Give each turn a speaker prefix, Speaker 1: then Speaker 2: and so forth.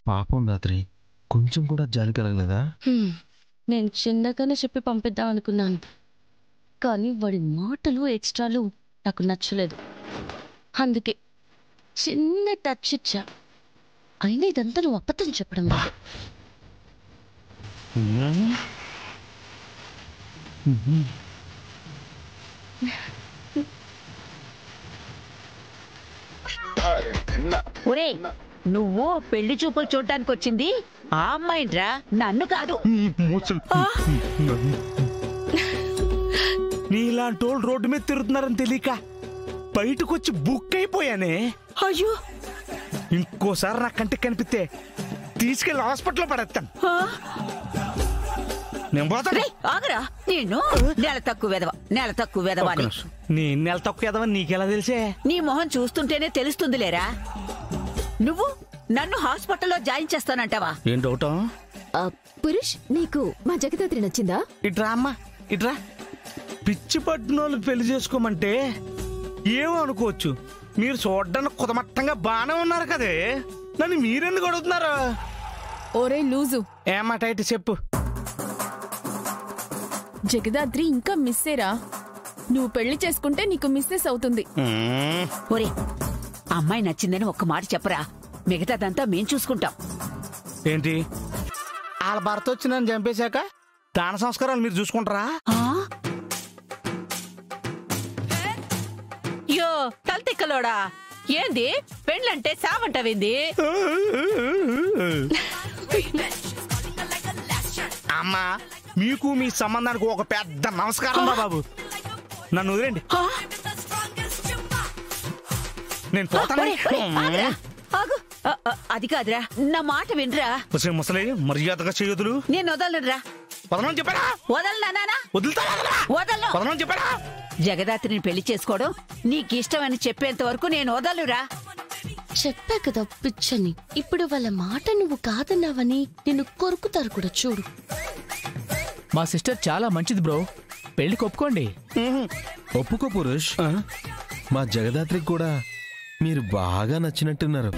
Speaker 1: పాపం రాత్రి కొంచెం కూడా జాలి కలగలేదా?
Speaker 2: నేను చిన్నగానే చెప్పి పంపిద్దాం అనుకున్నాను, కానీ వాడి మాటలు ఎక్స్ట్రాలు నాకు నచ్చలేదు. అందుకే చిన్న టచ్ ఇచ్చా. అయినా ఇదంతా నువ్వు అబద్ధం చెప్పడం లేదు.
Speaker 3: ఒరే, నువ్వు పెళ్లి చూపులు చూడటానికి వచ్చింది ఆ అమ్మాయిరా, నన్ను కాదు.
Speaker 4: నీలాంటి వాళ్ళు రోడ్డు మీద తిరుగుతున్నారని తెలియక బయటకు వచ్చి బుక్ అయిపోయానే.
Speaker 3: అయ్యో,
Speaker 4: ఇంకోసారి నా కంటికి కనిపిస్తే తీసుకెళ్లి హాస్పిటల్లో పడేస్తాను. నేను పోతాను.
Speaker 3: ఆగరా, నేను నెల తక్కువ వెదవని.
Speaker 4: నీ నెల తక్కువ ఎదవని నీకెలా తెలిసే?
Speaker 3: నీ మొహం చూస్తుంటేనే తెలుస్తుంది లేరా. నువ్వు నన్ను హాస్పిటల్లో జాయిన్ చేస్తానంటావా?
Speaker 4: ఏం డౌటం?
Speaker 5: పురుష్, నీకు మా జగదాత్రి నచ్చిందా?
Speaker 4: ఇట్రా అమ్మా, ఇట్రా. పిచ్చి పట్టినోళ్ళు పెళ్లి చేసుకోమంటే ఏమో అనుకోవచ్చు. మీరు చూడ్డానికి కుదమట్టంగా బానే ఉన్నారు కదే, నన్ను మీరెందుకు అడుగుతున్నారు?
Speaker 5: ఓరే లూజు,
Speaker 4: ఏమాట అయితే చెప్పు.
Speaker 5: జగదాత్రి ఇంకా మిస్సేరా. నువ్వు పెళ్లి చేసుకుంటే నీకు మిస్సెస్ అవుతుంది.
Speaker 3: ఒరే, అమ్మాయి నచ్చిందని ఒక్క మాట చెప్పరా, మిగతాదంతా మేం చూసుకుంటాం.
Speaker 4: ఏంటి, వాళ్ళ భర్త వచ్చి నన్ను చంపేశాక దాన సంస్కారాలు మీరు చూసుకుంటారా?
Speaker 3: యో తలతిక్కలోడా, ఏంది పెళ్ళంటే సావంటవింది?
Speaker 4: అమ్మా, మీకు మీ సంబంధానికి ఒక పెద్ద నమస్కారం బాబు. నన్ను వదిలేండి, నేను పోతాను.
Speaker 3: అది కాదురా, నా మాట వినరా.
Speaker 4: ముసలి మర్యాదగా చేయొద్దులు.
Speaker 3: నేను వదలనురా.
Speaker 4: వదలని చెప్పారా?
Speaker 3: వదలనా?
Speaker 4: వదలని చెప్పారా?
Speaker 3: జగదాత్రిని పెళ్లి చేసుకోవడం నీకిష్టమని చెప్పేంత వరకు నేను వదలురా.
Speaker 2: చెప్పా కదా పిచ్చని. ఇప్పుడు వాళ్ళ మాట నువ్వు కాదన్నావని నిన్ను కొరుకుతారు కూడా చూడు.
Speaker 6: మా సిస్టర్ చాలా మంచిది బ్రో, పెళ్లికి ఒప్పుకోండి.
Speaker 1: ఒప్పుకో పురుష్. మా జగదాత్రికి కూడా మీరు బాగా నచ్చినట్టున్నారు.